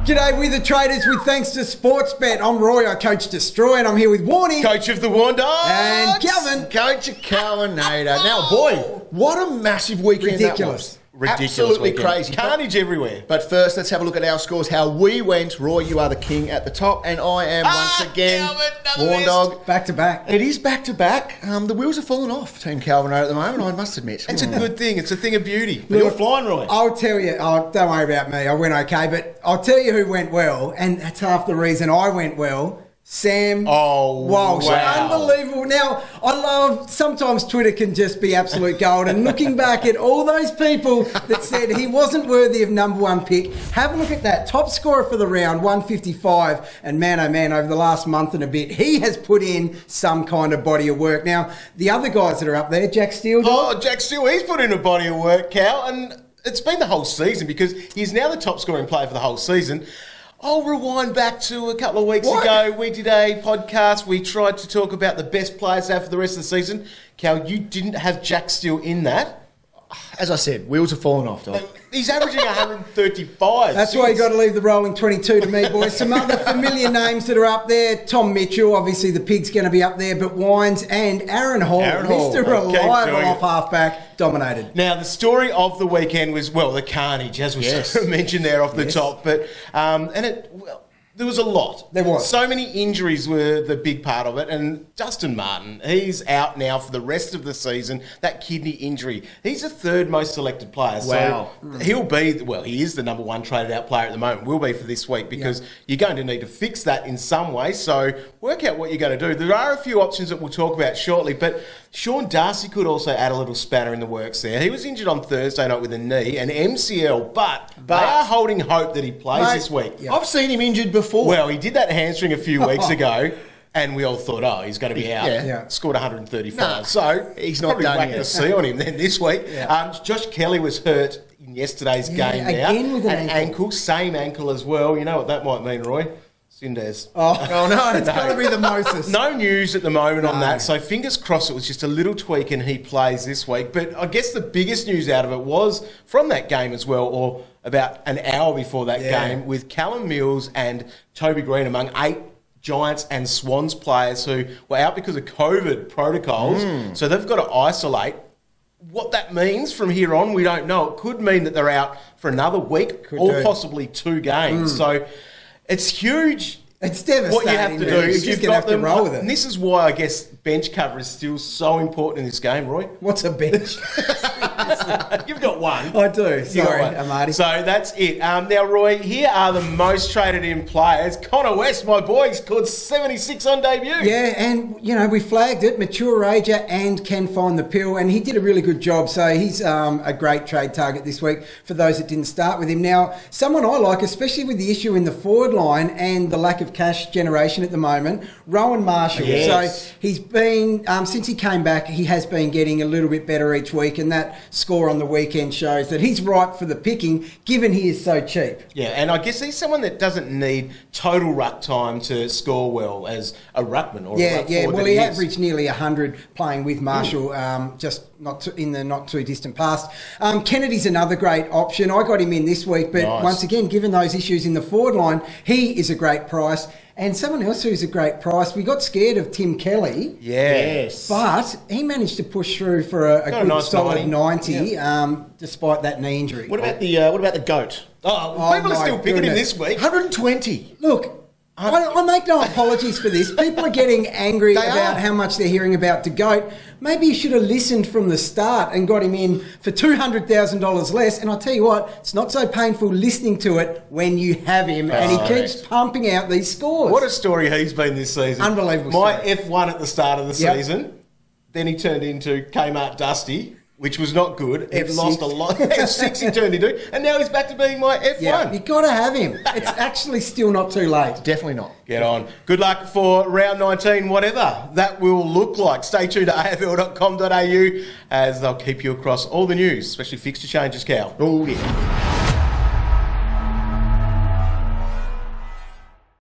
G'day, we're the Traders with thanks to Sportsbet. I'm Roy, I coach Destroy, and I'm here with Warnie. Coach of the Warn Dogs. And Calvin. Coach of Calvinator. Now, boy, what a massive weekend Ridiculous. that was. Ridiculous Absolutely weekend. crazy. Carnage everywhere. But first, let's have a look at our scores, how we went. Roy, you are the king at the top, and I am once again Warn Dog. Back to back. It is back to back. The wheels are falling off Team Calvinator at the moment, I must admit. It's a good thing. It's a thing of beauty. But you're flying, Roy. I'll tell you, don't worry about me, I went okay, but I'll tell you who went well, and that's half the reason I went well. Sam Walsh. Wow. Unbelievable. Now, I love, sometimes Twitter can just be absolute gold, and looking back at all those people that said he wasn't worthy of number one pick, have a look at that. Top scorer for the round, 155, and man, oh man, over the last month and a bit, he has put in some kind of body of work. Now, the other guys that are up there, Jack Steele. Jack Steele, he's put in a body of work, Cal, and it's been the whole season because he's now the top scoring player for the whole season. I'll rewind back to a couple of weeks ago. We did a podcast. We tried to talk about the best players out for the rest of the season. Cal, you didn't have Jack Steele in that. As I said, wheels are falling off, dog. He's averaging 135. That's why you got to leave the rolling 22 to me, boys. Some other familiar names that are up there. Tom Mitchell, obviously the pig's going to be up there, but Wines and Aaron Hall, Mr. Reliable off halfback, dominated. Now, the story of the weekend was, well, the carnage, as was mentioned there off the top. But there was a lot. There was. So many injuries were the big part of it. And Dustin Martin, he's out now for the rest of the season. That kidney injury. He's the third most selected player. Wow. So he'll be, well, he is the number one traded out player at the moment. Will be for this week because you're going to need to fix that in some way. So work out what you're going to do. There are a few options that we'll talk about shortly. But Sean Darcy could also add a little spanner in the works there. He was injured on Thursday night with a knee, an MCL, but they are holding hope that he plays this week. Yeah. I've seen him injured before. Well, he did that hamstring a few weeks ago, and we all thought, he's going to be out. Yeah. Scored 135. Nah, so he's not probably done whacking yet. a C on him then this week. Josh Kelly was hurt in yesterday's game now. Again with an ankle. Same ankle as well. You know what that might mean, Roy? Sinders. Oh no, it's got to be the Moses. No news at the moment on that, so fingers crossed it was just a little tweak and he plays this week. But I guess the biggest news out of it was from that game as well, or about an hour before that game, with Callum Mills and Toby Green among 8 Giants and Swans players who were out because of COVID protocols. So they've got to isolate. What that means from here on, we don't know. It could mean that they're out for another week possibly 2 games. So it's huge. It's devastating. What you have to do is you've got to roll with it. And this is why I guess bench cover is still so important in this game, Roy. What's a bench? You've got one. I do. Sorry, You got one. Marty. So that's it. Now, Roy, here are the most traded in players. Connor West, my boy, scored 76 on debut. Yeah, and, we flagged it, mature ager and can find the pill, and he did a really good job. So he's a great trade target this week for those that didn't start with him. Now, someone I like, especially with the issue in the forward line and the lack of cash generation at the moment, Rowan Marshall. Yes. So he's been, since he came back, he has been getting a little bit better each week, and that score on the weekend shows that he's ripe for the picking, given he is so cheap. Yeah, and I guess he's someone that doesn't need total ruck time to score well as a ruckman or a ruck forward. Well, he averaged nearly 100 playing with Marshall, just in the not too distant past. Kennedy's another great option. I got him in this week, but once again, given those issues in the forward line, he is a great price. And someone else who's a great price, we got scared of Tim Kelly. Yes. But he managed to push through for a good nice solid 90 despite that knee injury. What about the GOAT? People are still picking him this week. 120. Look, I make no apologies for this. People are getting angry about how much they're hearing about the GOAT. Maybe you should have listened from the start and got him in for $200,000 less. And I'll tell you what, it's not so painful listening to it when you have him and he keeps pumping out these scores. What a story he's been this season. Unbelievable My story. F1 at the start of the season, then he turned into Kmart Dusty, which was not good. He F6. lost a lot. F6 he turned into, and now he's back to being my F1. Yeah, you got to have him. It's actually still not too late. Definitely not. Get on. Good luck for round 19, whatever that will look like. Stay tuned to afl.com.au as they'll keep you across all the news, especially fixture changes, Cal. Oh, yeah.